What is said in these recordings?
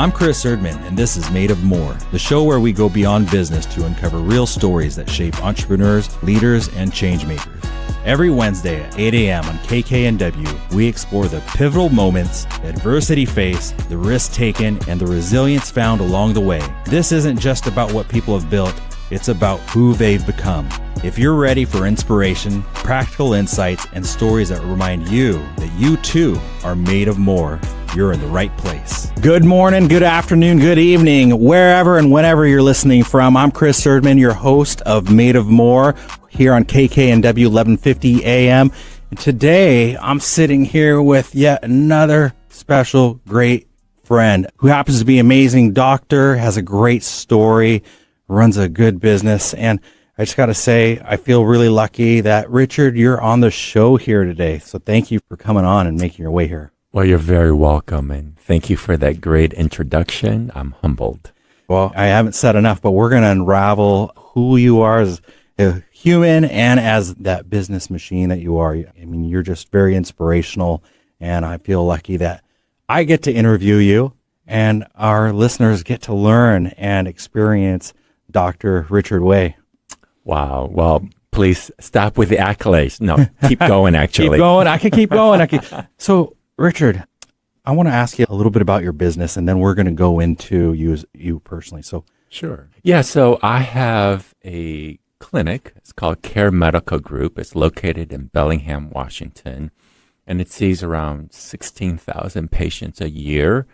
I'm Chris Erdmann, and this is Made of More, the show where we go beyond business to uncover real stories that shape entrepreneurs, leaders, and change makers. Every Wednesday at 8 a.m. on KKNW, we explore the pivotal moments, the adversity faced, the risks taken, and the resilience found along the way. This isn't just about what people have built, it's about who they've become. If you're ready for inspiration, practical insights, and stories that remind you that you too are made of more, you're in the right place. Good morning, good afternoon, good evening, wherever and whenever you're listening from. I'm Chris Erdmann, your host of Made of More here on KKNW 1150 AM. And today I'm sitting here with yet another special, great friend who happens to be an amazing doctor, has a great story, runs a good business. And I just got to say, I feel really lucky that, Richard, you're on the show here today. So thank you for coming on and making your way here. Well, you're very welcome, and thank you for that great introduction. I'm humbled. Well, I haven't said enough, but we're going to unravel who you are as a human and as that business machine that you are. I mean, you're just very inspirational, and I feel lucky that I get to interview you, and our listeners get to learn and experience Dr. Richard Way. Wow. Well, please stop with the accolades. No, keep going, actually. Keep going. I can keep going. So, Richard, I want to ask you a little bit about your business, and then we're going to go into you personally. So, sure. Yeah, so I have a clinic. It's called Care Medical Group. It's located in Bellingham, Washington, and it sees around 16,000 patients a year.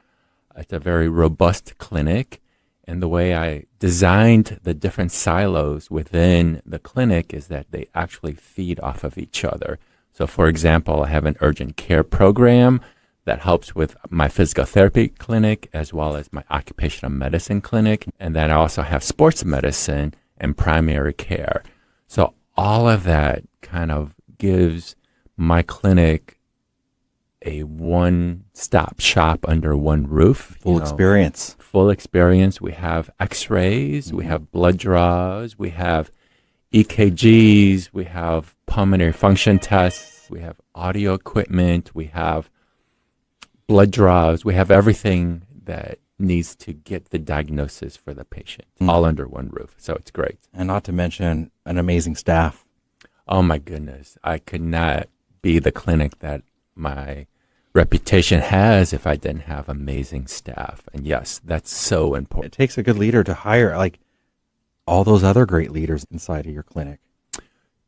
It's a very robust clinic, and the way I designed the different silos within the clinic is that they actually feed off of each other. So, for example, I have an urgent care program that helps with my physical therapy clinic as well as my occupational medicine clinic. And then I also have sports medicine and primary care. So all of that kind of gives my clinic a one-stop shop under one roof. Full experience. Full experience. We have x-rays, we have blood draws, we have EKGs, we have pulmonary function tests, we have audio equipment, we have blood draws, we have everything that needs to get the diagnosis for the patient, all under one roof. So it's great. And not to mention an amazing staff. Oh my goodness. I could not be the clinic that my reputation has if I didn't have amazing staff. And yes, that's so important. It takes a good leader to hire like all those other great leaders inside of your clinic.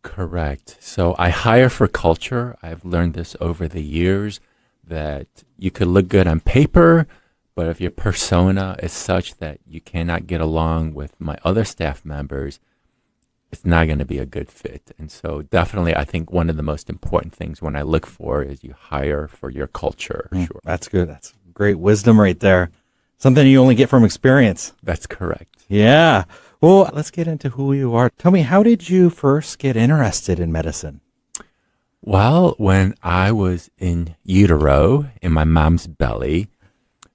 Correct. So I hire for culture. I've learned this over the years that you could look good on paper, but if your persona is such that you cannot get along with my other staff members, it's not going to be a good fit. And so definitely I think one of the most important things when I look for is you hire for your culture. Sure. That's good. That's great wisdom right there. Something you only get from experience. That's correct. Yeah. Well, let's get into who you are. Tell me, how did you first get interested in medicine? Well, when I was in utero, in my mom's belly,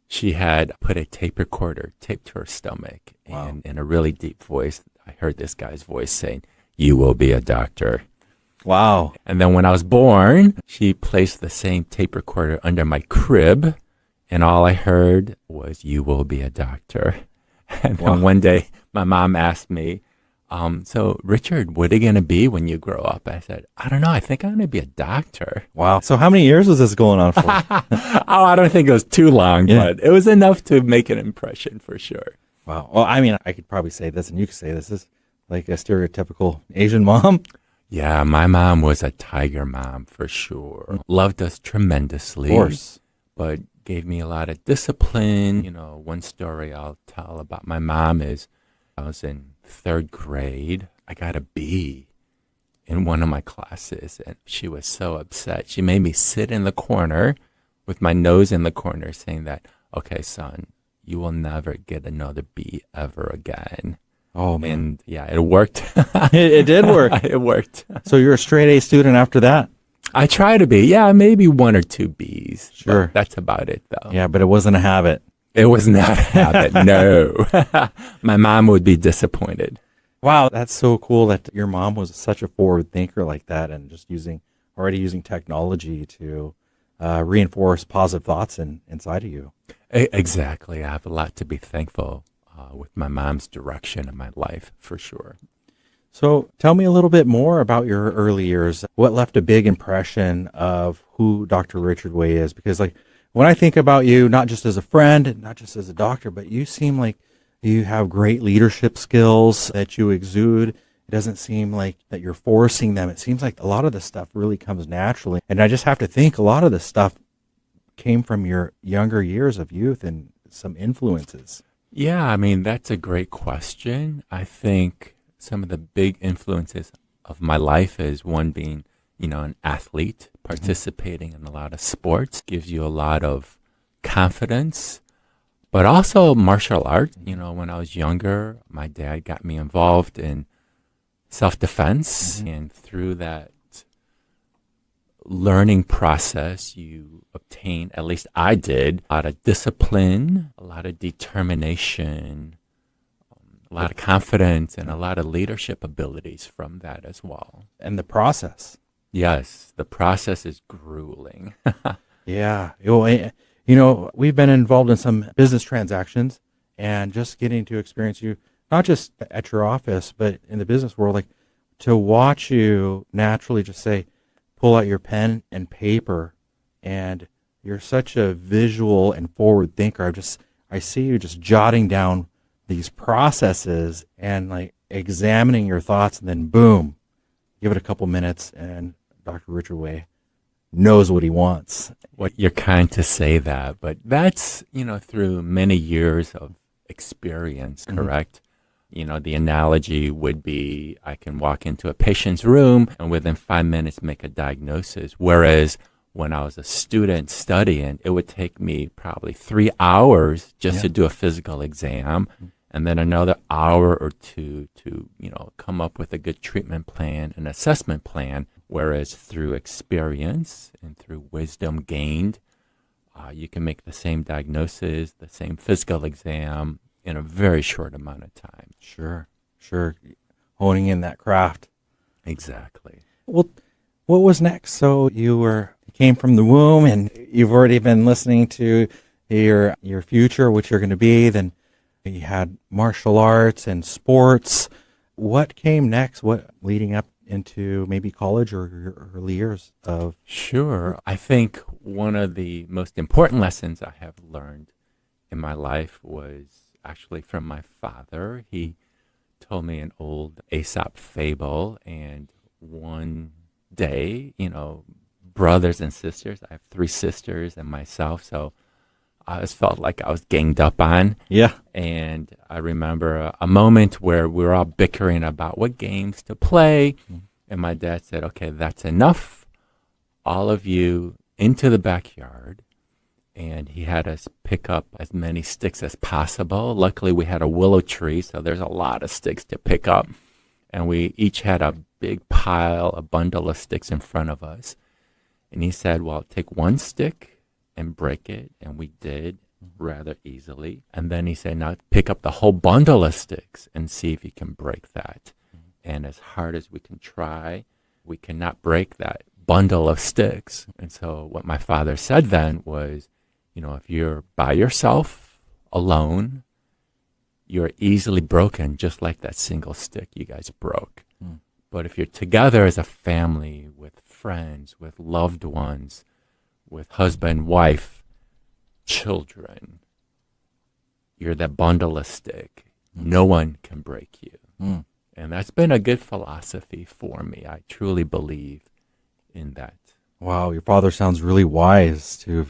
she had put a tape recorder taped to her stomach. Wow. And in a really deep voice, I heard this guy's voice saying, "You will be a doctor." Wow. And then when I was born, she placed the same tape recorder under my crib, and all I heard was, "You will be a doctor." And then one day, my mom asked me, so Richard, what are you going to be when you grow up? I said, I don't know. I think I'm going to be a doctor. Wow. So how many years was this going on for? Oh, I don't think it was too long, but it was enough to make an impression for sure. Wow. Well, I mean, I could probably say this and you could say this is like a stereotypical Asian mom. Yeah, my mom was a tiger mom for sure. Loved us tremendously. Of course. But gave me a lot of discipline. You know, one story I'll tell about my mom is I was in third grade. I got a B in one of my classes, and she was so upset. She made me sit in the corner with my nose in the corner saying that, "Okay, son, you will never get another B ever again." Oh, man. And yeah, it worked. It did work. It worked. So you're a straight A student after that? I try to be. Yeah, maybe one or two Bs. Sure. That's about it, though. Yeah, but it wasn't a habit. It was not a habit, no. My mom would be disappointed. Wow, that's so cool that your mom was such a forward thinker like that and just already using technology to reinforce positive thoughts inside of you. Exactly. I have a lot to be thankful with my mom's direction in my life, for sure. So tell me a little bit more about your early years. What left a big impression of who Dr. Richard Way is? Because like when I think about you, not just as a friend, not just as a doctor, but you seem like you have great leadership skills that you exude. It doesn't seem like that you're forcing them. It seems like a lot of this stuff really comes naturally. And I just have to think a lot of this stuff came from your younger years of youth and some influences. Yeah, I mean, that's a great question. I think some of the big influences of my life is one being, an athlete, participating in a lot of sports, gives you a lot of confidence, but also martial arts. When I was younger, my dad got me involved in self-defense, and through that learning process, you obtain, at least I did, a lot of discipline, a lot of determination, a lot of confidence, and a lot of leadership abilities from that as well. And the process. Yes, the process is grueling. Yeah. We've been involved in some business transactions, and just getting to experience you, not just at your office, but in the business world, like to watch you naturally just say, pull out your pen and paper, and you're such a visual and forward thinker. I see you just jotting down these processes and like examining your thoughts, and then boom, give it a couple minutes and Dr. Richard Way knows what he wants. What you're kind to say that, but that's, through many years of experience, correct? The analogy would be I can walk into a patient's room and within 5 minutes make a diagnosis. Whereas when I was a student studying, it would take me probably 3 hours just to do a physical exam, and then another hour or two to, come up with a good treatment plan, an assessment plan. Whereas through experience and through wisdom gained, you can make the same diagnosis, the same physical exam in a very short amount of time. Sure. Honing in that craft. Exactly. Well, what was next? So you came from the womb, and you've already been listening to your future, what you're going to be. Then you had martial arts and sports. What came next? What leading up into maybe college or your early years of? Sure. I think one of the most important lessons I have learned in my life was actually from my father. He told me an old Aesop fable, and one day, brothers and sisters, I have 3 sisters and myself, so I just felt like I was ganged up on. Yeah. And I remember a moment where we were all bickering about what games to play. And my dad said, okay, that's enough. All of you into the backyard. And he had us pick up as many sticks as possible. Luckily, we had a willow tree, so there's a lot of sticks to pick up. And we each had a big pile, a bundle of sticks in front of us. And he said, well, take one stick and break it, and we did rather easily. And then he said, now pick up the whole bundle of sticks and see if you can break that. And as hard as we can try, we cannot break that bundle of sticks. And so what my father said then was, if you're by yourself, alone, you're easily broken, just like that single stick you guys broke. But if you're together as a family, with friends, with loved ones, with husband, wife, children, you're that bundle of stick. No one can break you. And that's been a good philosophy for me. I truly believe in that. Wow, your father sounds really wise too,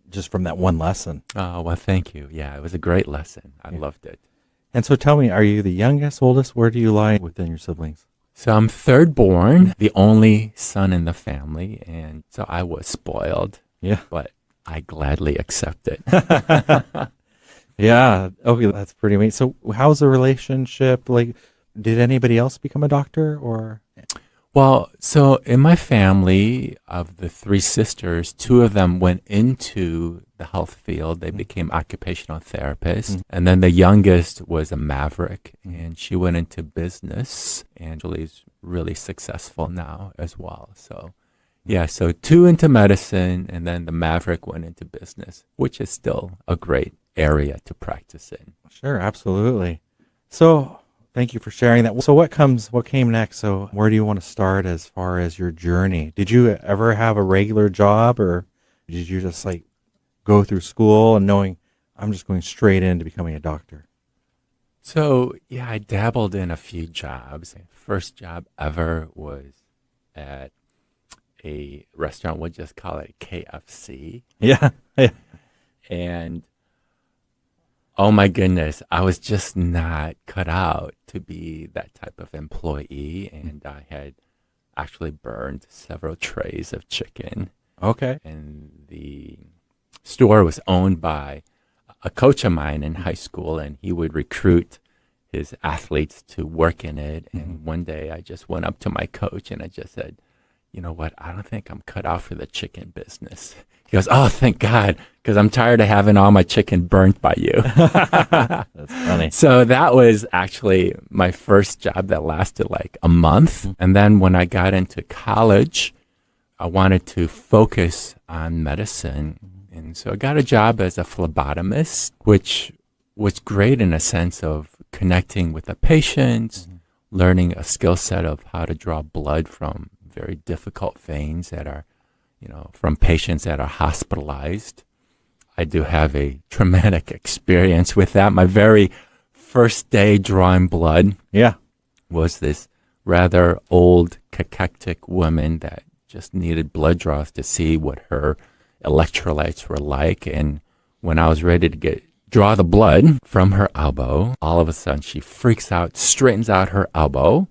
just from that one lesson. Oh, well, thank you. Yeah, it was a great lesson. I loved it. And so tell me, are you the youngest, oldest? Where do you lie within your siblings? So I'm third born, the only son in the family, and so I was spoiled. Yeah. But I gladly accept it. Yeah. Okay, that's pretty amazing. So how's the relationship? Like, did anybody else become a doctor or? Well, so in my family, of the 3 sisters, 2 of them went into the health field. They became occupational therapists. And then the youngest was a maverick, and she went into business, and she's really successful now as well. So, Yeah, so two into medicine, and then the Maverick went into business, which is still a great area to practice in. Sure, absolutely. So thank you for sharing that. So what came next? So where do you want to start as far as your journey? Did you ever have a regular job, or did you just like go through school and knowing I'm just going straight into becoming a doctor? So, yeah, I dabbled in a few jobs. First job ever was at a restaurant, we'll just call it KFC. Yeah. Yeah. And oh my goodness, I was just not cut out to be that type of employee. And I had actually burned several trays of chicken. Okay. And the store was owned by a coach of mine in high school, and he would recruit his athletes to work in it. And one day I just went up to my coach and I just said, you know what, I don't think I'm cut out for the chicken business. He goes, oh, thank God, because I'm tired of having all my chicken burnt by you. That's funny. So that was actually my first job that lasted like a month. And then when I got into college, I wanted to focus on medicine. And so I got a job as a phlebotomist, which was great in a sense of connecting with the patients, learning a skill set of how to draw blood from very difficult veins that are, from patients that are hospitalized. I do have a traumatic experience with that. My very first day drawing blood was this rather old, cachectic woman that just needed blood draws to see what her electrolytes were like. And when I was ready to draw the blood from her elbow, all of a sudden she freaks out, straightens out her elbow,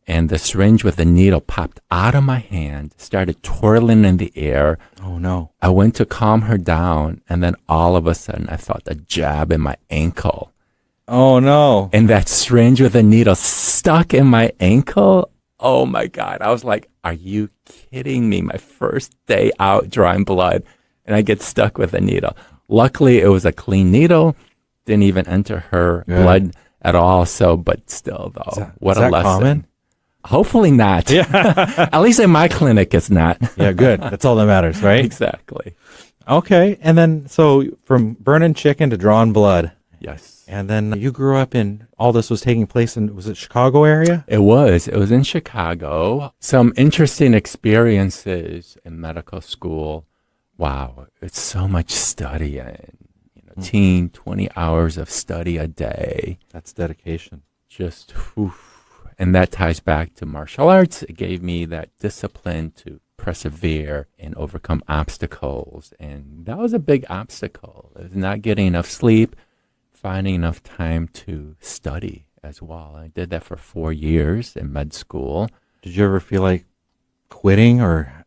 and the syringe with the needle popped out of my hand, started twirling in the air. Oh no. I went to calm her down, and then all of a sudden I felt a jab in my ankle. Oh no. And that syringe with the needle stuck in my ankle. Oh my God. I was like, are you kidding me? My first day out drawing blood, and I get stuck with a needle. Luckily, it was a clean needle. Didn't even enter her blood at all. So, but still, though, what a lesson. Common? Hopefully not. Yeah. At least in my clinic, it's not. Yeah, good. That's all that matters, right? Exactly. Okay. And then, so from burning chicken to drawing blood. Yes. And then you grew up in, all this was taking place in, was it Chicago area? It was. It was in Chicago. Some interesting experiences in medical school. Wow. It's so much study and, 20 hours of study a day. That's dedication. Just, whew. And that ties back to martial arts. It gave me that discipline to persevere and overcome obstacles. And that was a big obstacle. It was not getting enough sleep, finding enough time to study as well. I did that for 4 years in med school. Did you ever feel like quitting or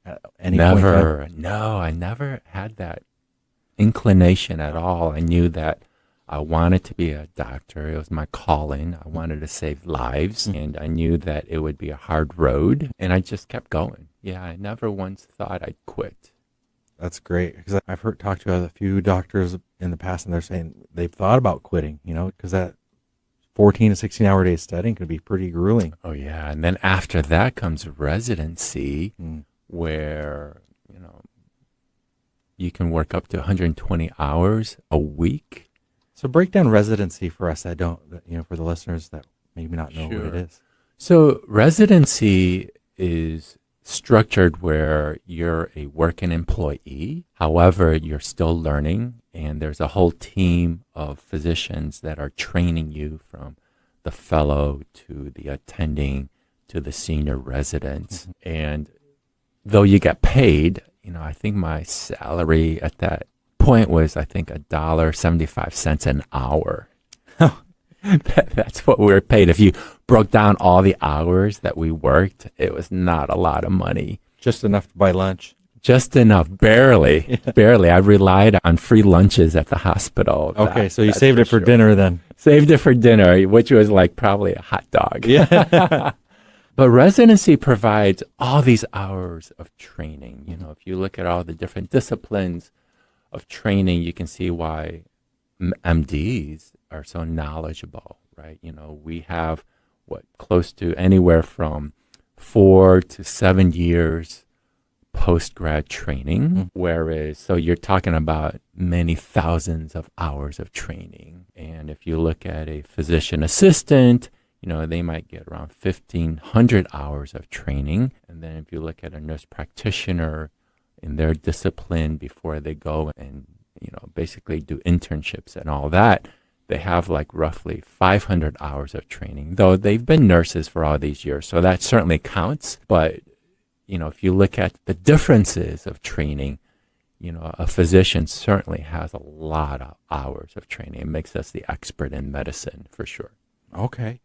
at any point? Never. No, I never had that inclination at all. I knew that I wanted to be a doctor. It was my calling. I wanted to save lives, and I knew that it would be a hard road, and I just kept going. Yeah, I never once thought I'd quit. That's great, because I've talked to a few doctors in the past, and they're saying they've thought about quitting, because that 14 to 16-hour day studying could be pretty grueling. Oh, yeah, and then after that comes residency, where, you can work up to 120 hours a week. So break down residency for us that don't, for the listeners that maybe not know what it is. So residency is structured where you're a working employee. However, you're still learning, and there's a whole team of physicians that are training you from the fellow to the attending to the senior residents. And though you get paid, I think my salary at that point was, I think, $1.75 an hour. That's what we were paid. If you broke down all the hours that we worked, it was not a lot of money. Just enough to buy lunch. Just enough, barely, barely. I relied on free lunches at the hospital. Okay, so you saved it for dinner then. Saved it for dinner, which was like probably a hot dog. Yeah. But residency provides all these hours of training. If you look at all the different disciplines of training, you can see why MDs are so knowledgeable, right? We have close to anywhere from 4 to 7 years post-grad training, whereas, so you're talking about many thousands of hours of training. And if you look at a physician assistant, they might get around 1,500 hours of training. And then if you look at a nurse practitioner in their discipline before they go and, basically do internships and all that, they have like roughly 500 hours of training, though they've been nurses for all these years. So that certainly counts. But, if you look at the differences of training, a physician certainly has a lot of hours of training. It makes us the expert in medicine for sure. Okay.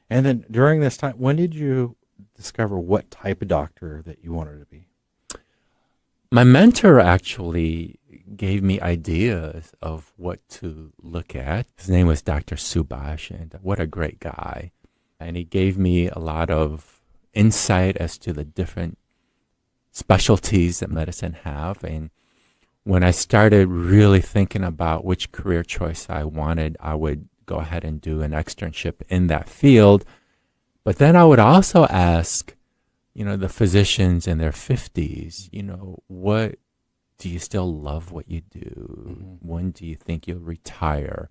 And then during this time, when did you discover what type of doctor that you wanted to be? My mentor actually gave me ideas of what to look at. His name was Dr. Subhash, and what a great guy. And he gave me a lot of insight as to the different specialties that medicine have. And when I started really thinking about which career choice I wanted, I would go ahead and do an externship in that field. But then I would also ask, the physicians in their 50s, what do you still love what you do? When do you think you'll retire?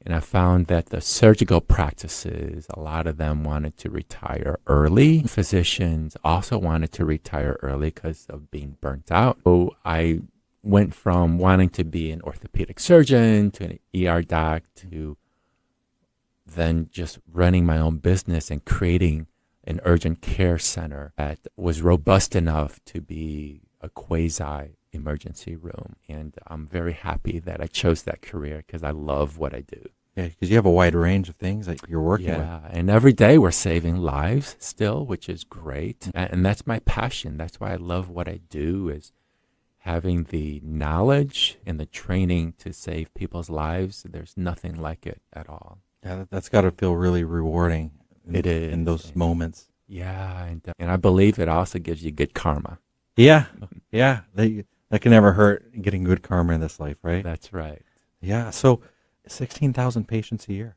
And I found that the surgical practices, a lot of them wanted to retire early. Physicians also wanted to retire early because of being burnt out. So I went from wanting to be an orthopedic surgeon to an ER doc to then just running my own business and creating an urgent care center that was robust enough to be a quasi emergency room. And I'm very happy that I chose that career because I love what I do. Yeah, because you have a wide range of things that you're working with. Yeah, and every day we're saving lives still, which is great. And that's my passion. That's why I love what I do, is having the knowledge and the training to save people's lives. There's nothing like it at all. Yeah, that's got to feel really rewarding. It is. In those moments. Yeah, and I believe it also gives you good karma. Yeah, yeah. That can never hurt, getting good karma in this life, right? That's right. Yeah, so 16,000 patients a year.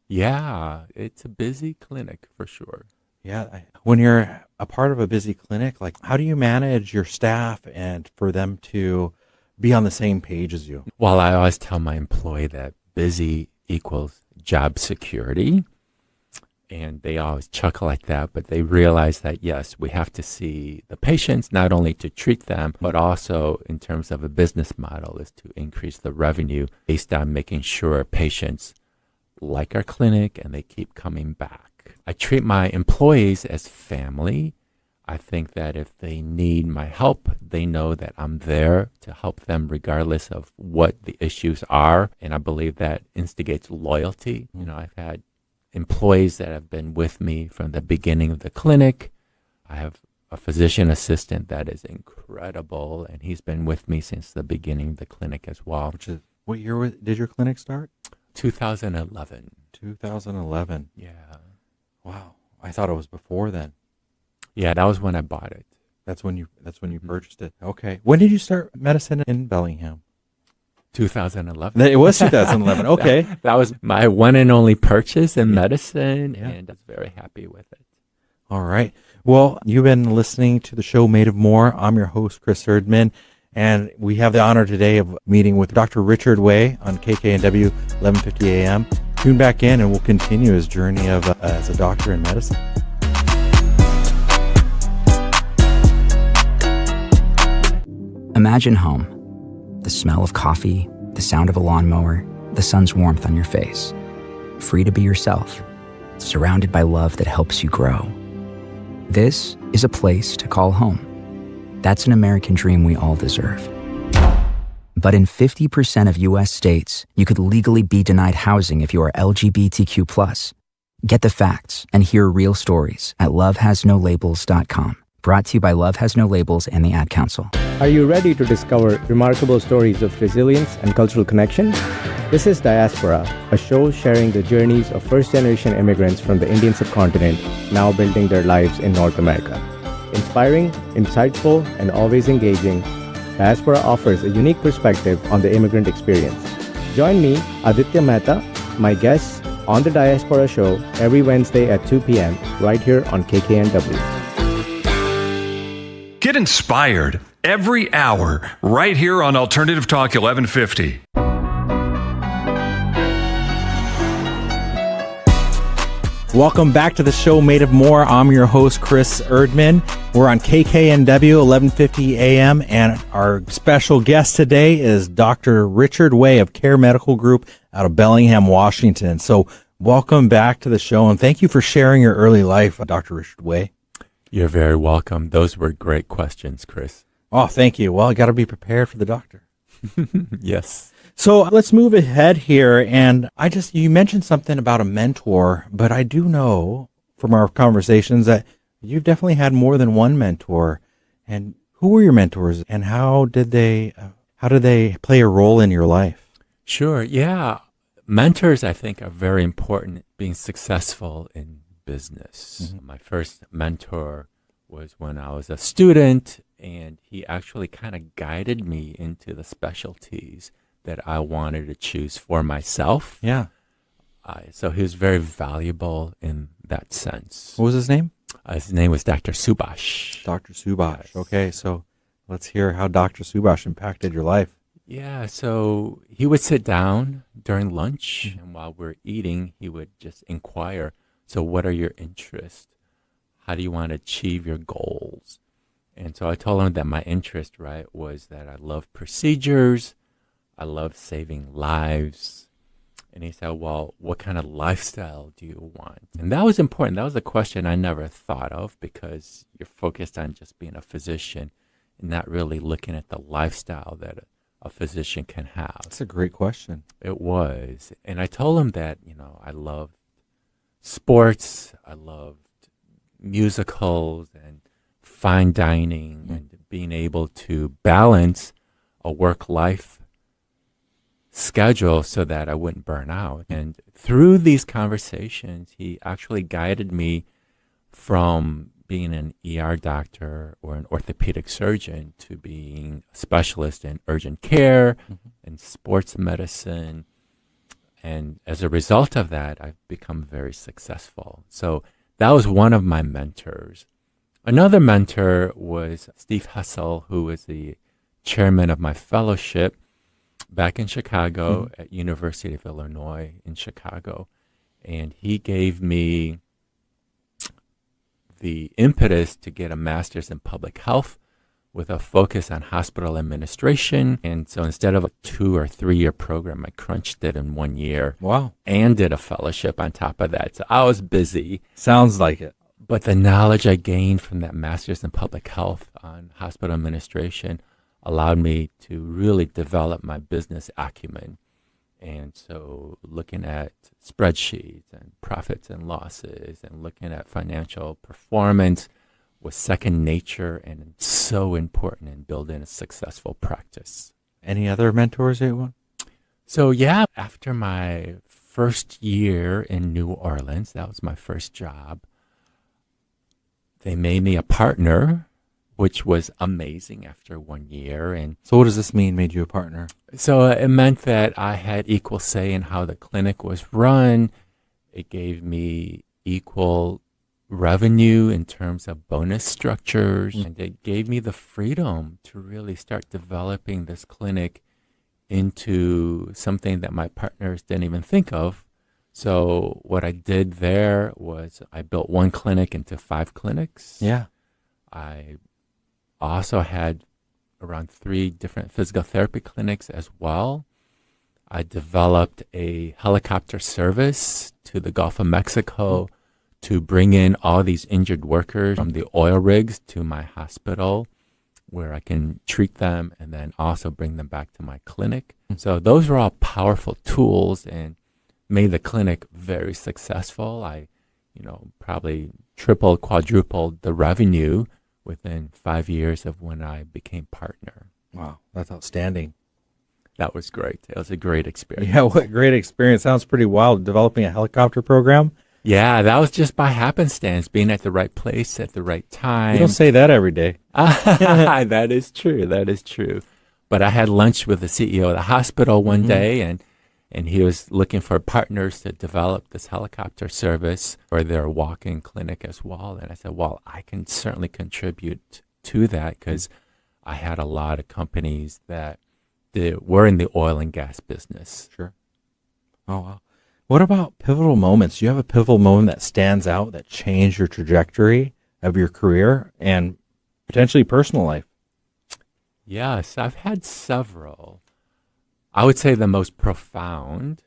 Yeah, it's a busy clinic for sure. Yeah, when you're a part of a busy clinic, like, how do you manage your staff and for them to be on the same page as you? Well, I always tell my employee that busy equals job security. And they always chuckle like that, but they realize that, yes, we have to see the patients not only to treat them, but also in terms of a business model is to increase the revenue based on making sure patients like our clinic and they keep coming back. I treat my employees as family. I think that if they need my help, they know that I'm there to help them regardless of what the issues are. And I believe that instigates loyalty. I've had employees that have been with me from the beginning of the clinic. I have a physician assistant that is incredible, and he's been with me since the beginning of the clinic as well. Which is, what year did your clinic start? 2011. 2011. Yeah. Wow. I thought it was before then. Yeah, that was when I bought it. That's when you purchased it. Okay. When did you start medicine in Bellingham? 2011. It was 2011. Okay. that was my one and only purchase in medicine, and I was very happy with it. All right. Well, you've been listening to the show Made of More. I'm your host, Chris Erdmann, and we have the honor today of meeting with Dr. Richard Way on KKNW 1150 AM. Tune back in, and we'll continue his journey of as a doctor in medicine. Imagine home. The smell of coffee, the sound of a lawnmower, the sun's warmth on your face. Free to be yourself, surrounded by love that helps you grow. This is a place to call home. That's an American dream we all deserve. But in 50% of U.S. states, you could legally be denied housing if you are LGBTQ+. Get the facts and hear real stories at lovehasnolabels.com. Brought to you by Love Has No Labels and the Ad Council. Are you ready to discover remarkable stories of resilience and cultural connection? This is Diaspora, a show sharing the journeys of first-generation immigrants from the Indian subcontinent now building their lives in North America. Inspiring, insightful, and always engaging, Diaspora offers a unique perspective on the immigrant experience. Join me, Aditya Mehta, my guests, on the Diaspora Show every Wednesday at 2 p.m. right here on KKNW. Get inspired every hour right here on Alternative Talk 1150. Welcome back to the show Made of More. I'm your host, Chris Erdmann. We're on KKNW 1150 AM, and our special guest today is Dr. Richard Way of Care Medical Group out of Bellingham, Washington. So welcome back to the show, and thank you for sharing your early life, Dr. Richard Way. You're very welcome. Those were great questions, Chris. Oh, thank you. Well, I got to be prepared for the doctor. Yes. So let's move ahead here. And you mentioned something about a mentor, but I do know from our conversations that you've definitely had more than one mentor. And who were your mentors, and how did they play a role in your life? Sure. Yeah. Mentors, I think, are very important in being successful in business. Mm-hmm. My first mentor was when I was a student, and he actually kind of guided me into the specialties that I wanted to choose for myself. Yeah. So he was very valuable in that sense. What was his name? His name was Dr. Subash. Dr. Subash. Yes. Okay, so let's hear how Dr. Subash impacted your life. Yeah, so he would sit down during lunch, and while we're eating, he would just inquire, so what are your interests? How do you want to achieve your goals? And so I told him that my interest, right, was that I love procedures, I love saving lives. And he said, well, what kind of lifestyle do you want? And that was important. That was a question I never thought of, because you're focused on just being a physician and not really looking at the lifestyle that a physician can have. That's a great question. It was. And I told him that, I loved sports, I loved musicals and fine dining, and being able to balance a work-life schedule so that I wouldn't burn out. And through these conversations, he actually guided me from being an ER doctor or an orthopedic surgeon to being a specialist in urgent care and sports medicine. And as a result of that, I've become very successful. So that was one of my mentors. Another mentor was Steve Hessel, who was the chairman of my fellowship back in Chicago at University of Illinois in Chicago. And he gave me the impetus to get a master's in public health with a focus on hospital administration. And so instead of a 2 or 3 year program, I crunched it in 1 year. Wow. And did a fellowship on top of that. So I was busy. Sounds like it. But the knowledge I gained from that master's in public health on hospital administration allowed me to really develop my business acumen. And so looking at spreadsheets and profits and losses and looking at financial performance was second nature and so important in building a successful practice. Any other mentors you want? So yeah, after my first year in New Orleans, that was my first job, they made me a partner, which was amazing after 1 year. And so what does this mean, made you a partner? so it meant that I had equal say in how the clinic was run. It gave me equal revenue in terms of bonus structures. And it gave me the freedom to really start developing this clinic into something that my partners didn't even think of. So what I did there was I built one clinic into 5 clinics. Yeah. I also had around 3 different physical therapy clinics as well. I developed a helicopter service to the Gulf of Mexico to bring in all these injured workers from the oil rigs to my hospital, where I can treat them and then also bring them back to my clinic. So those were all powerful tools and made the clinic very successful. I, probably tripled, quadrupled the revenue within 5 years of when I became partner. Wow, that's outstanding. That was great. It was a great experience. Yeah, what a great experience. Sounds pretty wild, developing a helicopter program. Yeah, that was just by happenstance, being at the right place at the right time. You don't say that every day. That is true. That is true. But I had lunch with the CEO of the hospital one day, and he was looking for partners to develop this helicopter service for their walk-in clinic as well. And I said, well, I can certainly contribute to that because I had a lot of companies that were in the oil and gas business. Sure. Oh, wow. What about pivotal moments? Do you have a pivotal moment that stands out that changed your trajectory of your career and potentially personal life? Yes, I've had several. I would say the most profound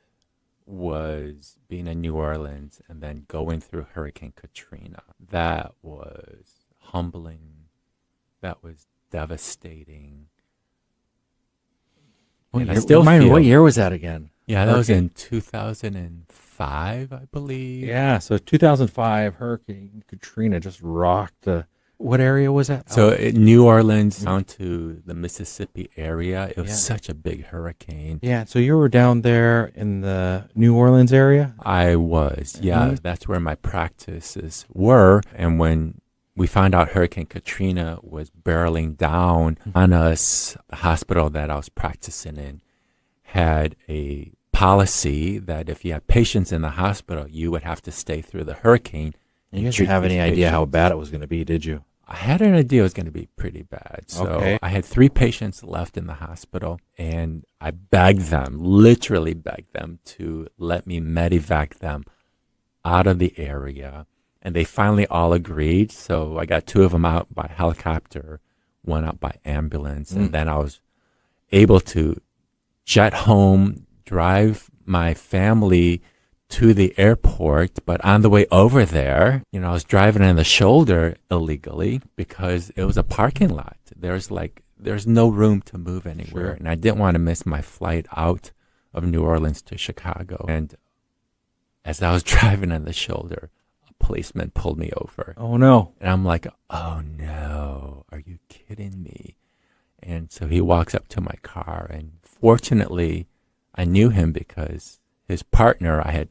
was being in New Orleans and then going through Hurricane Katrina. That was humbling. That was devastating. And I still feel, what year was that again? Yeah, that was in 2005, I believe. Yeah, so 2005, Hurricane Katrina just rocked what area was that? So New Orleans down to the Mississippi area. It was such a big hurricane. Yeah, so you were down there in the New Orleans area? I was, yeah. That's where my practices were. And when we found out Hurricane Katrina was barreling down on us, the hospital that I was practicing in had a policy that if you had patients in the hospital, you would have to stay through the hurricane. You guys didn't have any idea how bad it was going to be, did you? I had an idea it was going to be pretty bad. So I had 3 patients left in the hospital, and I begged them, literally begged them to let me medevac them out of the area. And they finally all agreed. So I got 2 of them out by helicopter, 1 out by ambulance. And then I was able to jet home, drive my family to the airport, but on the way over there, I was driving in the shoulder illegally because it was a parking lot. There's no room to move anywhere. Sure. And I didn't want to miss my flight out of New Orleans to Chicago. And as I was driving in the shoulder, a policeman pulled me over. Oh, no. And I'm like, oh, no, are you kidding me? And so he walks up to my car, and fortunately, I knew him because his partner I had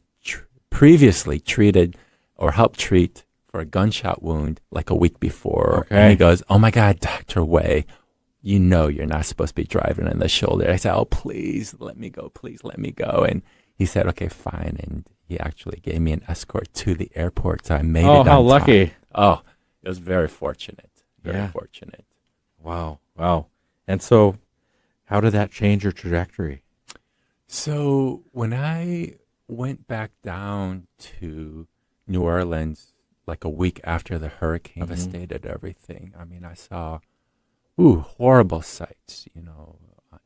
previously treated or helped treat for a gunshot wound like a week before. Okay. And he goes, oh my God, Dr. Way, you're not supposed to be driving in the shoulder. I said, oh, please let me go. Please let me go. And he said, okay, fine. And he actually gave me an escort to the airport. So I made it on time. Oh, how lucky. Oh, it was very fortunate. Very fortunate. Wow. And so how did that change your trajectory? So when I went back down to New Orleans like a week after the hurricane devastated everything, I mean, I saw horrible sights,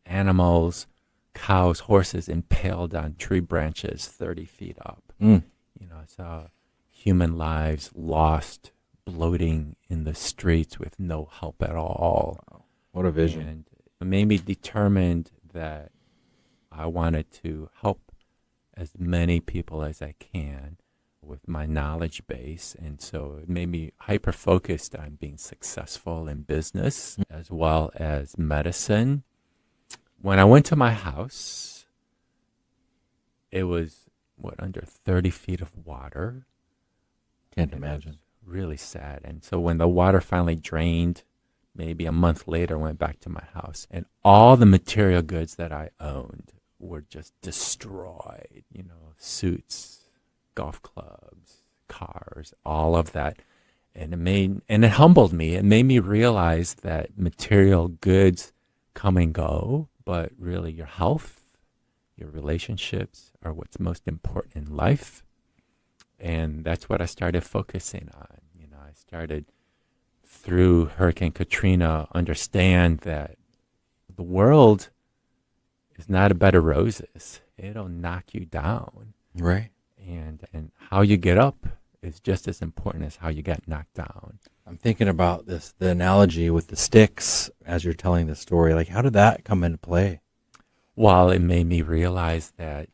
animals, cows, horses impaled on tree branches 30 feet up. I saw human lives lost, bloating in the streets with no help at all. Wow. What a vision. And it made me determined that I wanted to help as many people as I can with my knowledge base. And so it made me hyper-focused on being successful in business as well as medicine. When I went to my house, it was, under 30 feet of water. Can't imagine. Really sad. And so when the water finally drained, maybe a month later, I went back to my house, and all the material goods that I owned were just destroyed, suits, golf clubs, cars, all of that. And it humbled me. It made me realize that material goods come and go, but really your health, your relationships are what's most important in life. And that's what I started focusing on. I started through Hurricane Katrina understand that the world is not a bed of roses. It'll knock you down. Right. And how you get up is just as important as how you get knocked down. I'm thinking about the analogy with the sticks as you're telling the story. Like, how did that come into play? Well, it made me realize that,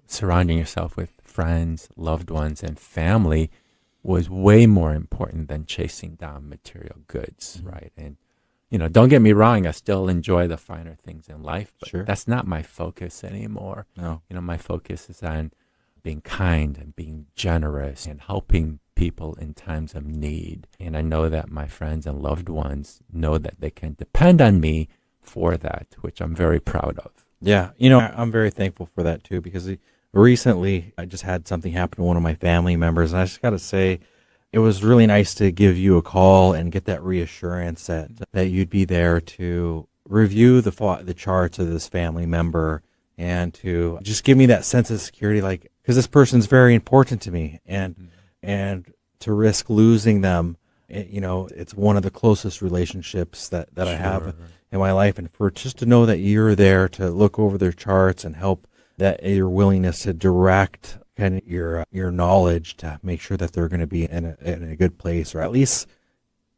surrounding yourself with friends, loved ones, and family was way more important than chasing down material goods, right? And, don't get me wrong, I still enjoy the finer things in life, but that's not my focus anymore. No. My focus is on being kind and being generous and helping people in times of need. And I know that my friends and loved ones know that they can depend on me for that, which I'm very proud of. Yeah. I'm very thankful for that too, because recently I just had something happen to one of my family members, and I just got to say, it was really nice to give you a call and get that reassurance that you'd be there to review the charts of this family member and to just give me that sense of security, like, because this person's very important to me, and to risk losing them, it's one of the closest relationships that I have in my life, and for just to know that you're there to look over their charts and help, that your willingness to direct kind of your knowledge to make sure that they're going to be in a good place, or at least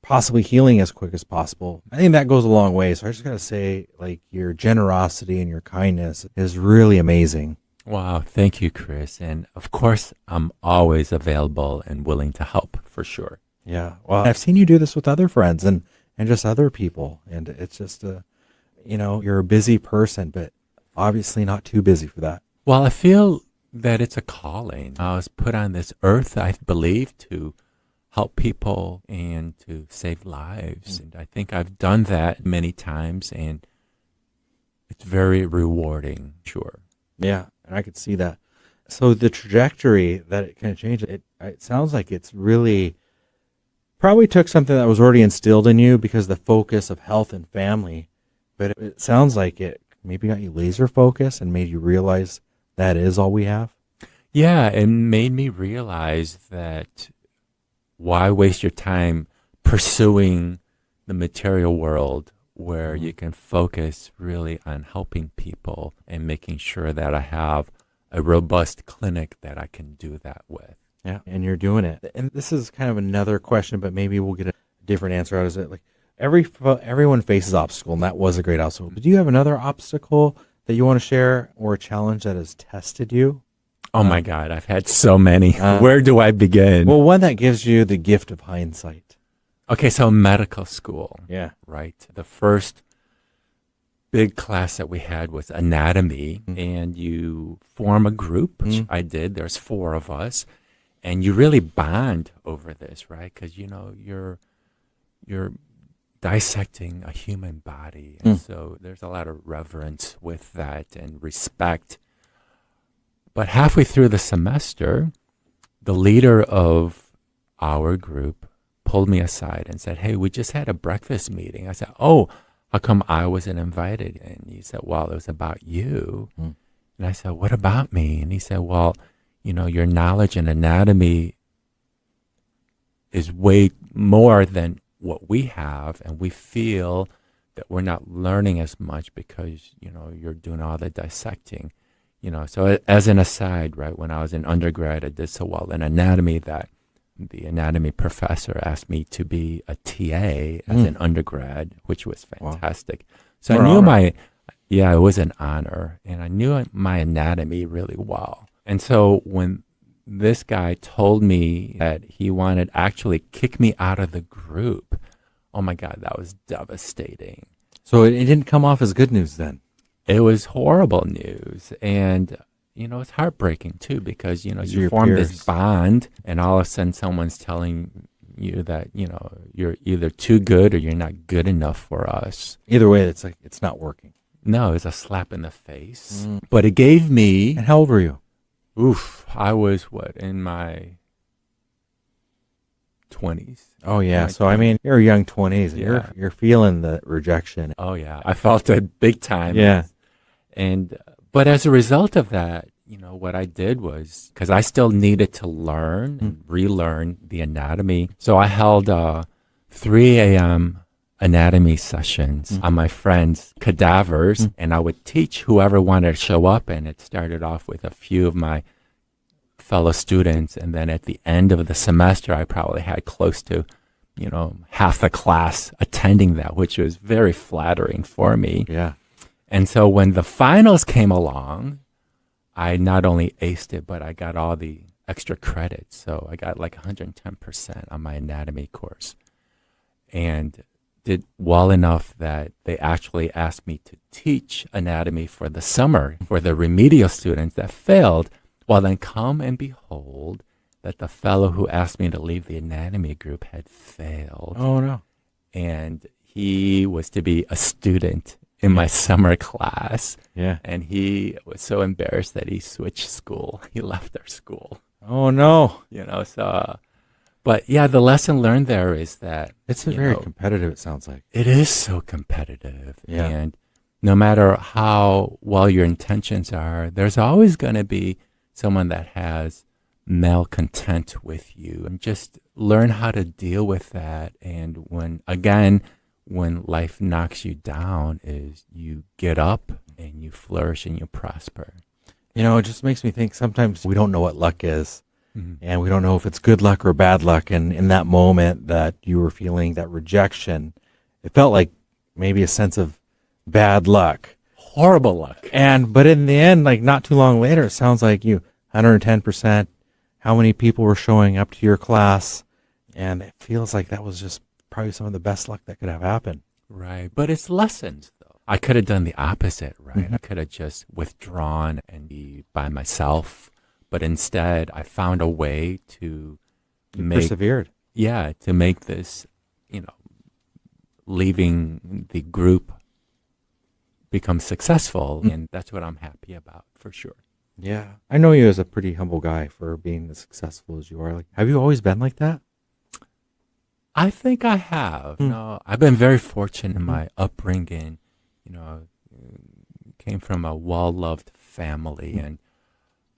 possibly healing as quick as possible. I think that goes a long way. So I just got to say, like, your generosity and your kindness is really amazing. Wow. Thank you, Chris. And of course, I'm always available and willing to help, for sure. Yeah. Well, I've seen you do this with other friends and just other people. And it's just, you're a busy person, but obviously not too busy for that. Well, I feel that it's a calling. I was put on this earth, I believe, to help people and to save lives. And I think I've done that many times, and it's very rewarding, sure. Yeah, and I could see that. So the trajectory that it kind of changed, it sounds like it's really probably took something that was already instilled in you because the focus of health and family, but it sounds like it maybe got you laser focused and made you realize that is all we have. Yeah, it made me realize that why waste your time pursuing the material world where you can focus really on helping people and making sure that I have a robust clinic that I can do that with. Yeah, and you're doing it. And this is kind of another question, but maybe we'll get a different answer out of it. Like everyone faces obstacle, and that was a great obstacle. But do you have another obstacle that you want to share, or a challenge that has tested you? Oh my God, I've had so many. Where do I begin? Well, one that gives you the gift of hindsight. Okay, so medical school. Yeah. Right. The first big class that we had was anatomy, and you form a group, which I did. There's 4 of us, and you really bond over this, right? Because, you're dissecting a human body, and so there's a lot of reverence with that and respect. But halfway through the semester, the leader of our group pulled me aside and said, "Hey, we just had a breakfast meeting." I said, "Oh, how come I wasn't invited?" And he said, "Well, it was about you." And I said, "What about me?" And he said, "Well, your knowledge in anatomy is way more than what we have, and we feel that we're not learning as much because, you're doing all the dissecting." So as an aside, right, when I was in undergrad, I did so well in anatomy that the anatomy professor asked me to be a TA as an undergrad, which was fantastic. Wow. So I knew it was an honor, and I knew my anatomy really well. And so when this guy told me that he wanted to actually kick me out of the group, oh my God, that was devastating. So it didn't come off as good news then? It was horrible news. And, it's heartbreaking too, because, you form this bond, and all of a sudden someone's telling you that, you're either too good or you're not good enough for us. Either way, it's like, it's not working. No, it's a slap in the face. But it gave me... And how old were you? I was, in my 20s. Oh, yeah. So, I mean, you're young 20s, and you're feeling the rejection. Oh, yeah. I felt it big time. Yeah. But as a result of that, what I did was, because I still needed to learn and relearn the anatomy. So I held 3 a.m. anatomy sessions on my friends' cadavers, and I would teach whoever wanted to show up. And it started off with a few of my fellow students, and then at the end of the semester, I probably had close to, half the class attending that, which was very flattering for me. Yeah. And so when the finals came along, I not only aced it, but I got all the extra credits. So I got like 110% on my anatomy course, and did well enough that they actually asked me to teach anatomy for the summer for the remedial students that failed. Well, then come and behold that the fellow who asked me to leave the anatomy group had failed. Oh, no. And he was to be a student in my summer class. Yeah. And he was so embarrassed that he switched school. He left our school. Oh, no. So, But yeah, the lesson learned there is that It's very competitive, it sounds like. it is so competitive. Yeah. And no matter how well your intentions are, there's always going to be someone that has malcontent with you. And just learn how to deal with that. And when life knocks you down, is you get up and you flourish and you prosper. It just makes me think sometimes we don't know what luck is. And we don't know if it's good luck or bad luck. And in that moment that you were feeling that rejection, it felt like maybe a sense of bad luck. Horrible luck. But in the end, like not too long later, it sounds like you 110%, how many people were showing up to your class. And it feels like that was just probably some of the best luck that could have happened. Right. But it's lessons, though. I could have done the opposite, right? I could have just withdrawn and be by myself. But instead, I found a way to Persevered. Yeah, to make this, leaving the group become successful. And that's what I'm happy about, for sure. Yeah. I know you as a pretty humble guy for being as successful as you are. Like, have you always been like that? I think I have. I've been very fortunate in my upbringing. Came from a well-loved family, and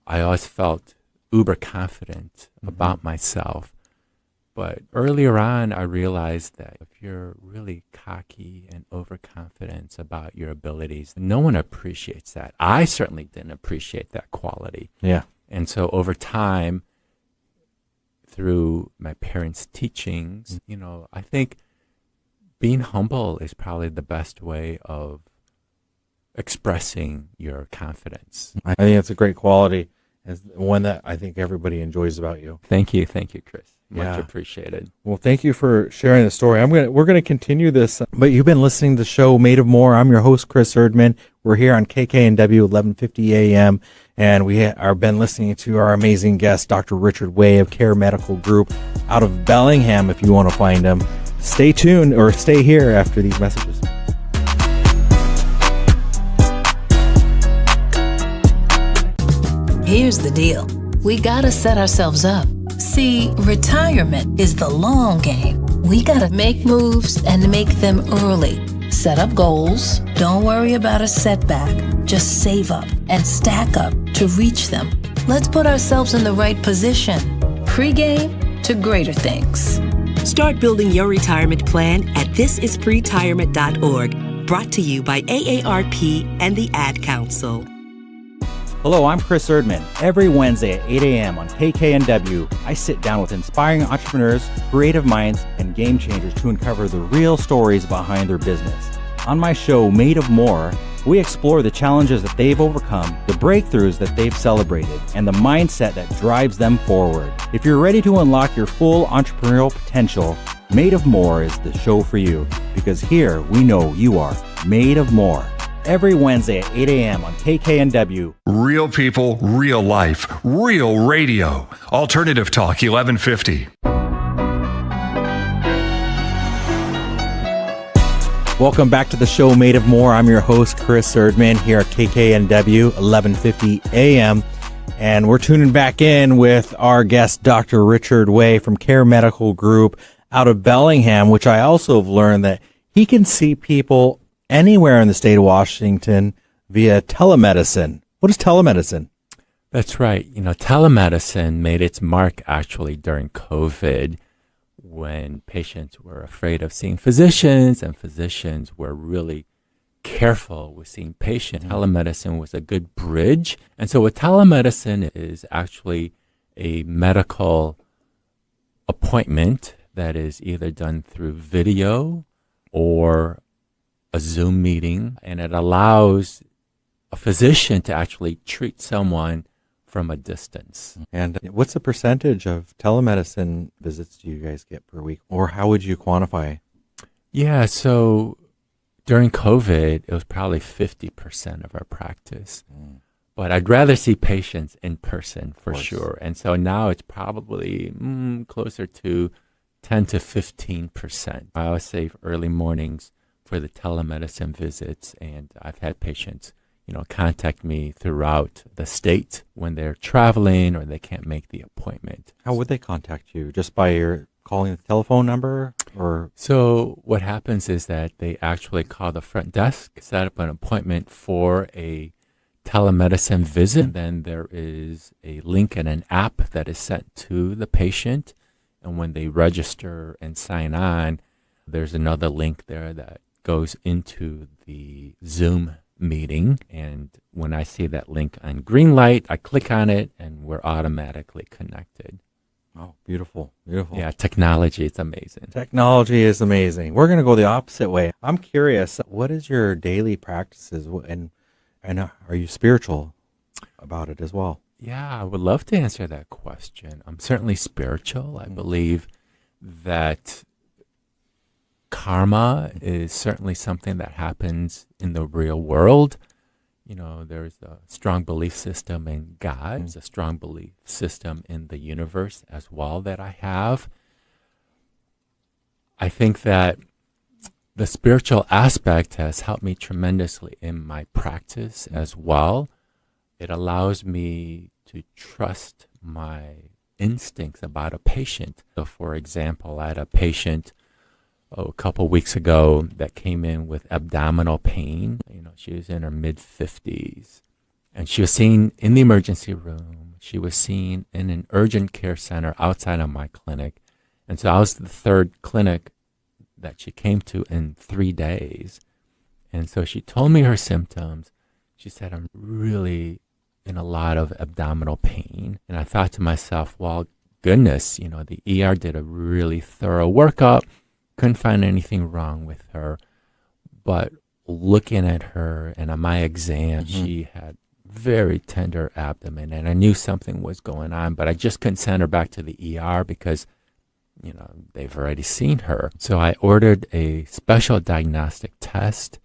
I always felt uber confident about myself. But earlier on, I realized that if you're really cocky and overconfident about your abilities, no one appreciates that. I certainly didn't appreciate that quality. Yeah. And so over time, through my parents' teachings, I think being humble is probably the best way of expressing your confidence. I think that's a great quality. It's one that I think everybody enjoys about you. Thank you, Chris. Much Yeah. appreciated. Well, thank you for sharing the story. We're gonna continue this, but you've been listening to the show Made of More. I'm your host, Chris Erdmann. We're here on KKNW 1150 AM, and we have been listening to our amazing guest, Dr. Richard Way of Care Medical Group out of Bellingham. If you want to find him, stay tuned or stay here after these messages. Here's the deal. We gotta set ourselves up. See, retirement is the long game. We gotta make moves and make them early. Set up goals. Don't worry about a setback. Just save up and stack up to reach them. Let's put ourselves in the right position. Pre-game to greater things. Start building your retirement plan at thisispretirement.org. Brought to you by AARP and the Ad Council. Hello, I'm Chris Erdmann. Every Wednesday at 8 a.m. on KKNW, I sit down with inspiring entrepreneurs, creative minds, and game changers to uncover the real stories behind their business. On my show, Made of More, we explore the challenges that they've overcome, the breakthroughs that they've celebrated, and the mindset that drives them forward. If you're ready to unlock your full entrepreneurial potential, Made of More is the show for you, because here we know you are made of more. Every Wednesday at 8 a.m. on KKNW. Real people, real life, real radio. Alternative Talk 1150. Welcome back to the show Made of More. I'm your host, Chris Erdmann, here at KKNW 1150 AM. And we're tuning back in with our guest, Dr. Richard Way from Care Medical Group out of Bellingham, which I also have learned that he can see people anywhere in the state of Washington via telemedicine. What is telemedicine? That's right. Telemedicine made its mark actually during COVID, when patients were afraid of seeing physicians and physicians were really careful with seeing patients. Telemedicine was a good bridge. And so what telemedicine is actually a medical appointment that is either done through video or a Zoom meeting, and it allows a physician to actually treat someone from a distance. And what's the percentage of telemedicine visits do you guys get per week, or how would you quantify? Yeah, so during COVID, it was probably 50% of our practice. But I'd rather see patients in person for sure. And so now it's probably closer to 10 to 15%. I always say early mornings for the telemedicine visits, and I've had patients, contact me throughout the state when they're traveling or they can't make the appointment. How would they contact you? Just by your calling the telephone number, or? So what happens is that they actually call the front desk, set up an appointment for a telemedicine visit. Then there is a link and an app that is sent to the patient. And when they register and sign on, there's another link there that goes into the Zoom meeting. And when I see that link on green light, I click on it and we're automatically connected. Oh, beautiful, beautiful. Yeah, technology is amazing. Technology is amazing. We're going to go the opposite way. I'm curious, what is your daily practices, and are you spiritual about it as well? Yeah, I would love to answer that question. I'm certainly spiritual. I believe that karma is certainly something that happens in the real world. There's a strong belief system in God. There's a strong belief system in the universe as well that I have. I think that the spiritual aspect has helped me tremendously in my practice as well. It allows me to trust my instincts about a patient. So, for example, I had a patient a couple weeks ago that came in with abdominal pain. She was in her mid-50s, and she was seen in the emergency room. She was seen in an urgent care center outside of my clinic. And so I was the third clinic that she came to in 3 days. And so she told me her symptoms. She said, I'm really in a lot of abdominal pain. And I thought to myself, well, goodness, the ER did a really thorough workup. Couldn't find anything wrong with her. But looking at her and on my exam, she had very tender abdomen, and I knew something was going on, but I just couldn't send her back to the ER because, they've already seen her. So I ordered a special diagnostic test,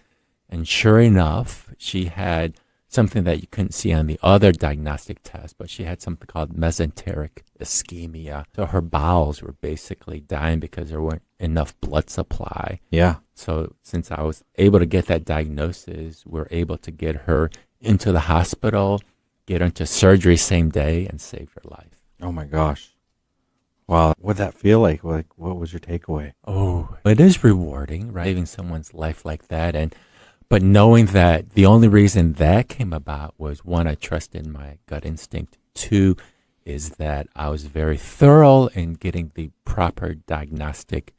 and sure enough, she had something that you couldn't see on the other diagnostic test, but she had something called mesenteric ischemia. So her bowels were basically dying because there weren't enough blood supply. Yeah. So since I was able to get that diagnosis, we're able to get her into the hospital, get her into surgery same day, and save her life. Oh my gosh. Wow. What'd that feel like? What was your takeaway? Oh, it is rewarding, right? Saving someone's life like that. But knowing that the only reason that came about was, one, I trusted my gut instinct. Two, is that I was very thorough in getting the proper diagnostic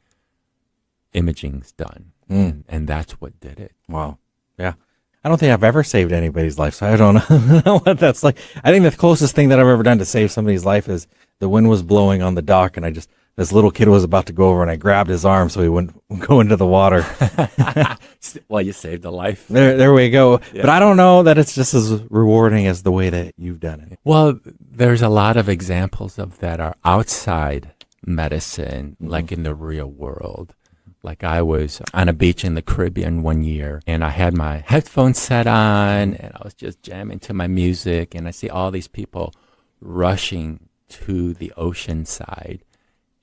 imagings done. And that's what did it. Wow. Yeah. I don't think I've ever saved anybody's life, so I don't know what that's like. I think the closest thing that I've ever done to save somebody's life is the wind was blowing on the dock, and this little kid was about to go over, and I grabbed his arm so he wouldn't go into the water. Well, you saved a life. There we go. Yeah. But I don't know that it's just as rewarding as the way that you've done it. Well, there's a lot of examples of that are outside medicine, like in the real world. Like I was on a beach in the Caribbean one year, and I had my headphones set on, and I was just jamming to my music, and I see all these people rushing to the ocean side,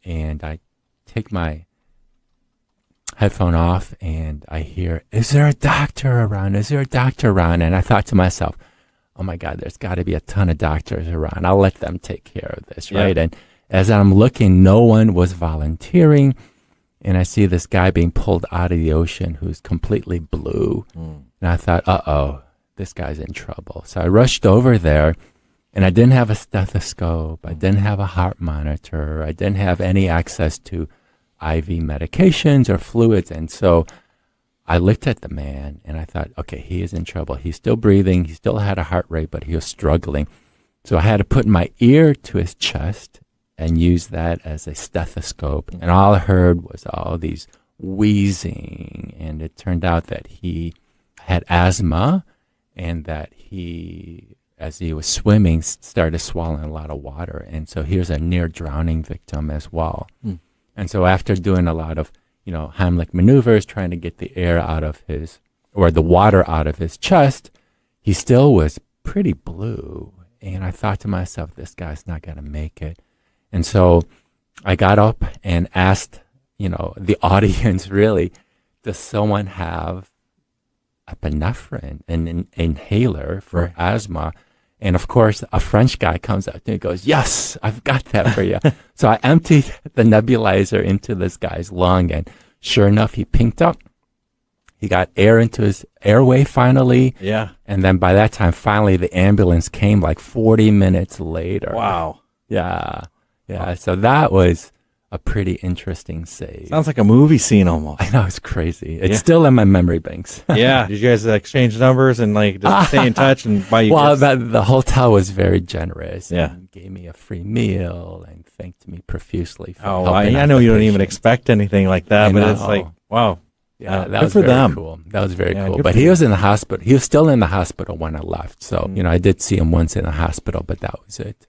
and I take my headphone off, and I hear, "Is there a doctor around? Is there a doctor around?" And I thought to myself, oh my God, there's got to be a ton of doctors around. I'll let them take care of this, right? And as I'm looking, no one was volunteering. And I see this guy being pulled out of the ocean who's completely blue. And I thought, uh-oh, this guy's in trouble. So I rushed over there, and I didn't have a stethoscope. I didn't have a heart monitor. I didn't have any access to IV medications or fluids. And so I looked at the man, and I thought, okay, he is in trouble. He's still breathing. He still had a heart rate, but he was struggling. So I had to put my ear to his chest and use that as a stethoscope. And all I heard was all these wheezing. And it turned out that he had asthma, and that he, as he was swimming, started swallowing a lot of water. And so he was a near drowning victim as well. And so after doing a lot of, Heimlich maneuvers, trying to get the air out of the water out of his chest, he still was pretty blue. And I thought to myself, this guy's not going to make it. And so I got up and asked, the audience, really, does someone have epinephrine, an inhaler for asthma. And of course, a French guy comes up and goes, "Yes, I've got that for you." So I emptied the nebulizer into this guy's lung, and sure enough, he pinked up. He got air into his airway finally. Yeah. And then by that time, finally, the ambulance came like 40 minutes later. Wow. Yeah. Yeah. Wow. So that was a pretty interesting save. Sounds like a movie scene almost. I know, it's crazy. It's still in my memory banks. Yeah. Did you guys exchange numbers and like just stay in touch and buy you Well, gifts? the hotel was very generous. Yeah. And gave me a free meal and thanked me profusely for Oh, helping I out know the you don't even patients. expect anything like that, I but know. it's like, wow. Yeah, that good was for very them. cool. That was very Yeah, cool. good But for he them. was in the hospital. He was still in the hospital when I left. So, I did see him once in the hospital, but that was it.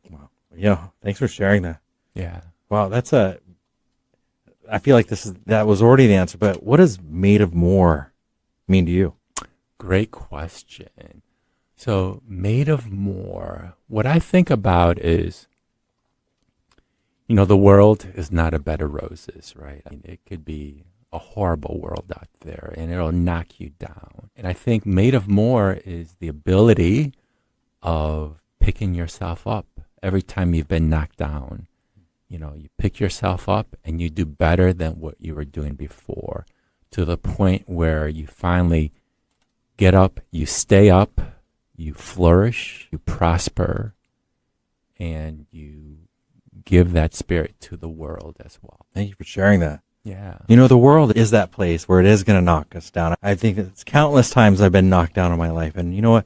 Wow. Yeah. Thanks for sharing that. Yeah. Wow. I feel like that was already the answer, but what does made of more mean to you? Great question. So, made of more, what I think about is, the world is not a bed of roses, right? I mean, it could be a horrible world out there and it'll knock you down. And I think made of more is the ability of picking yourself up every time you've been knocked down. You pick yourself up and you do better than what you were doing before, to the point where you finally get up, you stay up, you flourish, you prosper, and you give that spirit to the world as well. Thank you for sharing that. Yeah. The world is that place where it is going to knock us down. I think it's countless times I've been knocked down in my life. And you know what?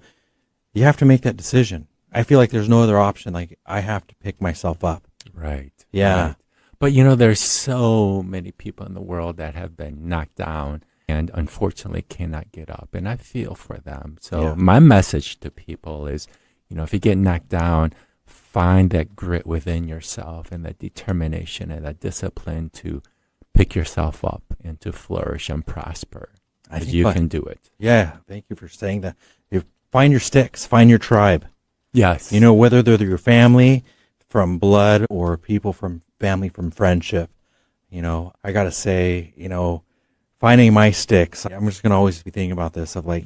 You have to make that decision. I feel like there's no other option. Like, I have to pick myself up. Right. Yeah. Right. But there's so many people in the world that have been knocked down and unfortunately cannot get up. And I feel for them. So my message to people is, if you get knocked down, find that grit within yourself and that determination and that discipline to pick yourself up and to flourish and prosper. I think you can do it. Yeah. Thank you for saying that. You find your sticks, find your tribe. Yes. Whether they're your family from blood or people from family from friendship, I got to say, finding my sticks, I'm just going to always be thinking about this of like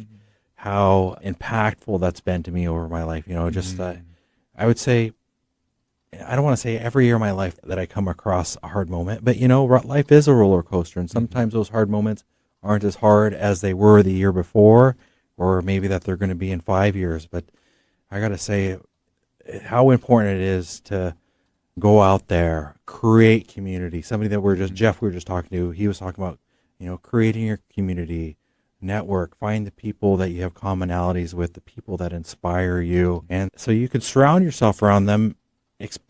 how impactful that's been to me over my life. I would say, I don't want to say every year of my life that I come across a hard moment, but life is a roller coaster, and sometimes those hard moments aren't as hard as they were the year before, or maybe that they're going to be in 5 years. But I got to say how important it is to go out there, create community. Somebody that Jeff, we were just talking to, he was talking about, creating your community, network, find the people that you have commonalities with, the people that inspire you. And so you could surround yourself around them,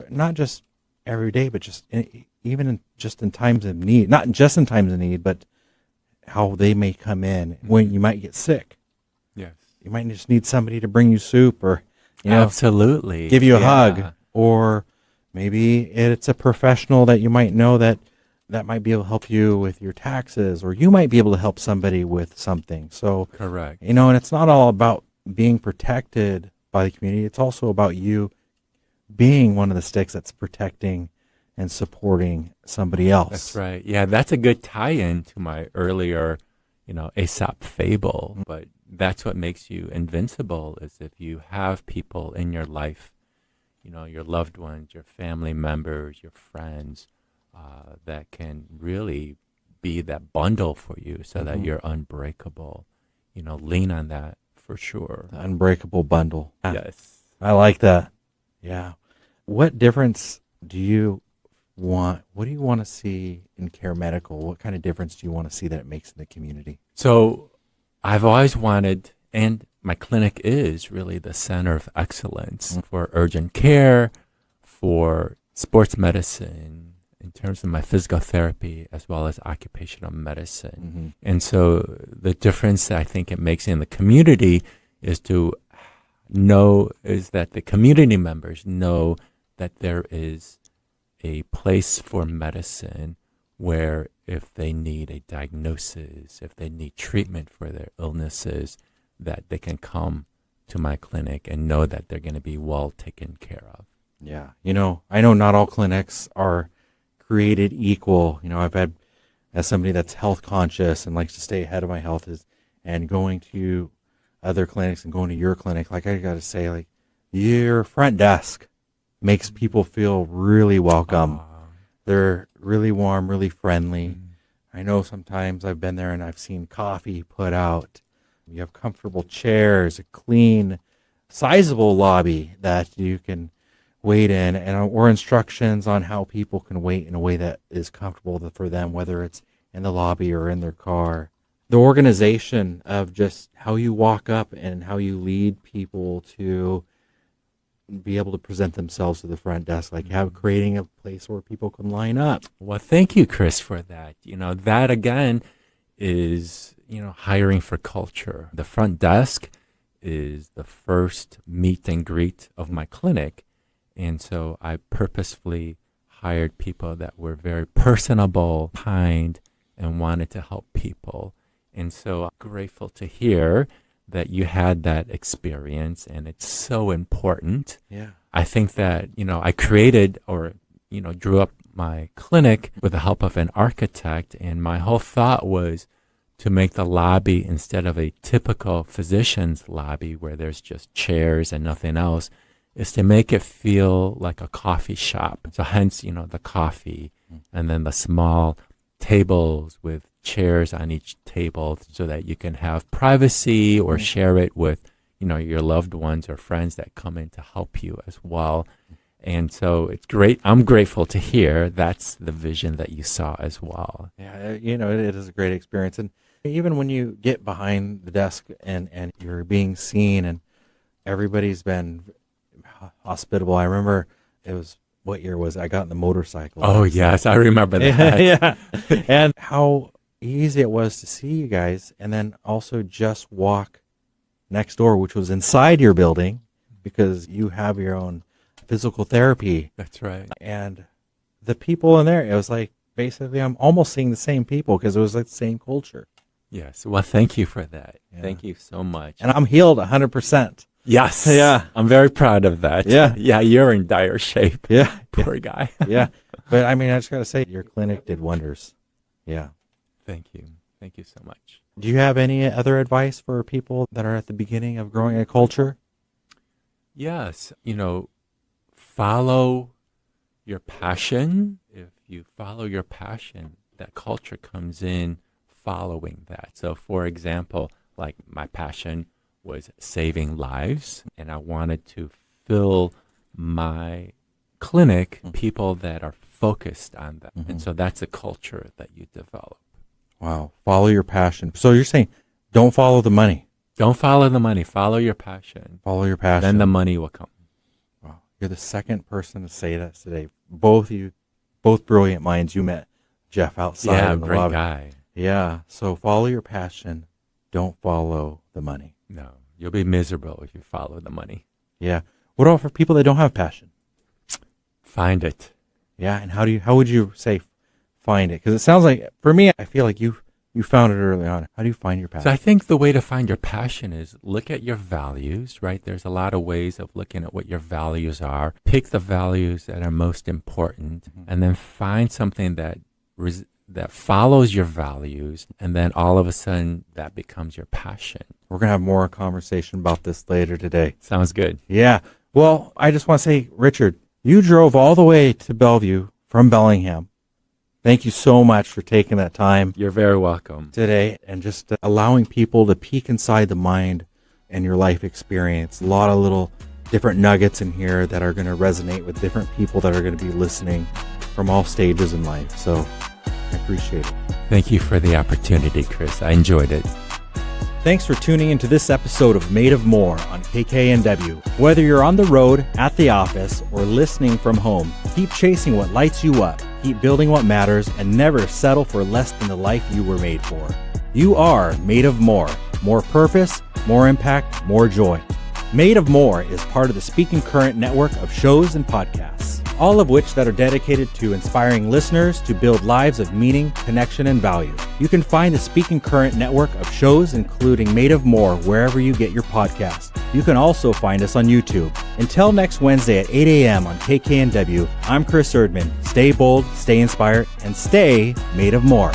not just every day, but just in times of need, not just in times of need, but how they may come in when you might get sick. Yes. You might just need somebody to bring you soup or, absolutely give you a hug, or maybe it's a professional that you might know that might be able to help you with your taxes, or you might be able to help somebody with something. So, correct. And it's not all about being protected by the community. It's also about you being one of the sticks that's protecting and supporting somebody else. That's right. Yeah, that's a good tie-in to my earlier, Aesop fable. But that's what makes you invincible, is if you have people in your life, your loved ones, your family members, your friends, that can really be that bundle for you so that you're unbreakable. Lean on that for sure. The unbreakable bundle. Yes. I like that. Yeah. What difference do you want? What do you want to see in Care Medical? What kind of difference do you want to see that it makes in the community? So I've always wanted, and my clinic is really the center of excellence for urgent care, for sports medicine, in terms of my physical therapy, as well as occupational medicine. And so the difference that I think it makes in the community is that the community members know that there is a place for medicine where if they need a diagnosis, if they need treatment for their illnesses, that they can come to my clinic and know that they're going to be well taken care of. Yeah. I know not all clinics are created equal. I've had, as somebody that's health conscious and likes to stay ahead of my health, and going to other clinics and going to your clinic, like I got to say, like your front desk makes people feel really welcome. They're really warm, really friendly. I know sometimes I've been there and I've seen coffee put out. You have comfortable chairs, a clean, sizable lobby that you can wait in, or instructions on how people can wait in a way that is comfortable for them, whether it's in the lobby or in their car. The organization of just how you walk up and how you lead people to be able to present themselves to the front desk, like creating a place where people can line up. Well, thank you, Chris, for that. That again is, hiring for culture. The front desk is the first meet and greet of my clinic. And so I purposefully hired people that were very personable, kind, and wanted to help people. And so I'm grateful to hear that you had that experience, and it's so important. Yeah. I think that, I created drew up my clinic with the help of an architect, and my whole thought was to make the lobby, instead of a typical physician's lobby where there's just chairs and nothing else, is to make it feel like a coffee shop. So hence, the coffee and then the small tables with chairs on each table so that you can have privacy or share it with, your loved ones or friends that come in to help you as well. And so it's great. I'm grateful to hear that's the vision that you saw as well. Yeah, it is a great experience. And even when you get behind the desk and you're being seen and everybody's been hospitable. I remember what year was it? I got in the motorcycle. Oh, yes, I remember that. Yeah. And how easy it was to see you guys, and then also just walk next door, which was inside your building, because you have your own physical therapy. That's right. And the people in there, it was like, basically, I'm almost seeing the same people because it was like the same culture. Yes. Well, thank you for that. Yeah. Thank you so much. And I'm healed 100%. Yes. Yeah. I'm very proud of that. Yeah. Yeah, you're in dire shape. Yeah. Poor guy. Yeah. But I just got to say, your clinic did wonders. Yeah. Thank you. Thank you so much. Do you have any other advice for people that are at the beginning of growing a culture? Yes. Follow your passion. If you follow your passion, that culture comes in following that. So, for example, like my passion was saving lives, and I wanted to fill my clinic people that are focused on that. And so that's a culture that you develop. Wow. Follow your passion. So you're saying don't follow the money. Don't follow the money. Follow your passion. Follow your passion. Then the money will come. Wow. You're the second person to say that today. Both brilliant minds. You met Jeff outside. Yeah, in the great lobby. guy. Yeah. So follow your passion. Don't follow the money. No, you'll be miserable if you follow the money. Yeah. What about for people that don't have passion? Find it. Yeah. And how would you say find it? Because it sounds like, for me, I feel like you found it early on. How do you find your passion? So I think the way to find your passion is look at your values, right? There's a lot of ways of looking at what your values are. Pick the values that are most important, and then find something that follows your values, and then all of a sudden that becomes your passion. We're going to have more conversation about this later today. Sounds good. Yeah. Well, I just want to say, Richard, you drove all the way to Bellevue from Bellingham. Thank you so much for taking that time. You're very welcome. Today, and just allowing people to peek inside the mind and your life experience. A lot of little different nuggets in here that are going to resonate with different people that are going to be listening from all stages in life. So I appreciate it. Thank you for the opportunity, Chris. I enjoyed it. Thanks for tuning into this episode of Made of More on KKNW. Whether you're on the road, at the office, or listening from home, keep chasing what lights you up, keep building what matters, and never settle for less than the life you were made for. You are made of more. More purpose, more impact, more joy. Made of More is part of the Speaking Current network of shows and podcasts, all of which that are dedicated to inspiring listeners to build lives of meaning, connection, and value. You can find the Speaking Current network of shows, including Made of More, wherever you get your podcast. You can also find us on YouTube. Until next Wednesday at 8 a.m. on KKNW, I'm Chris Erdmann. Stay bold, stay inspired, and stay made of more.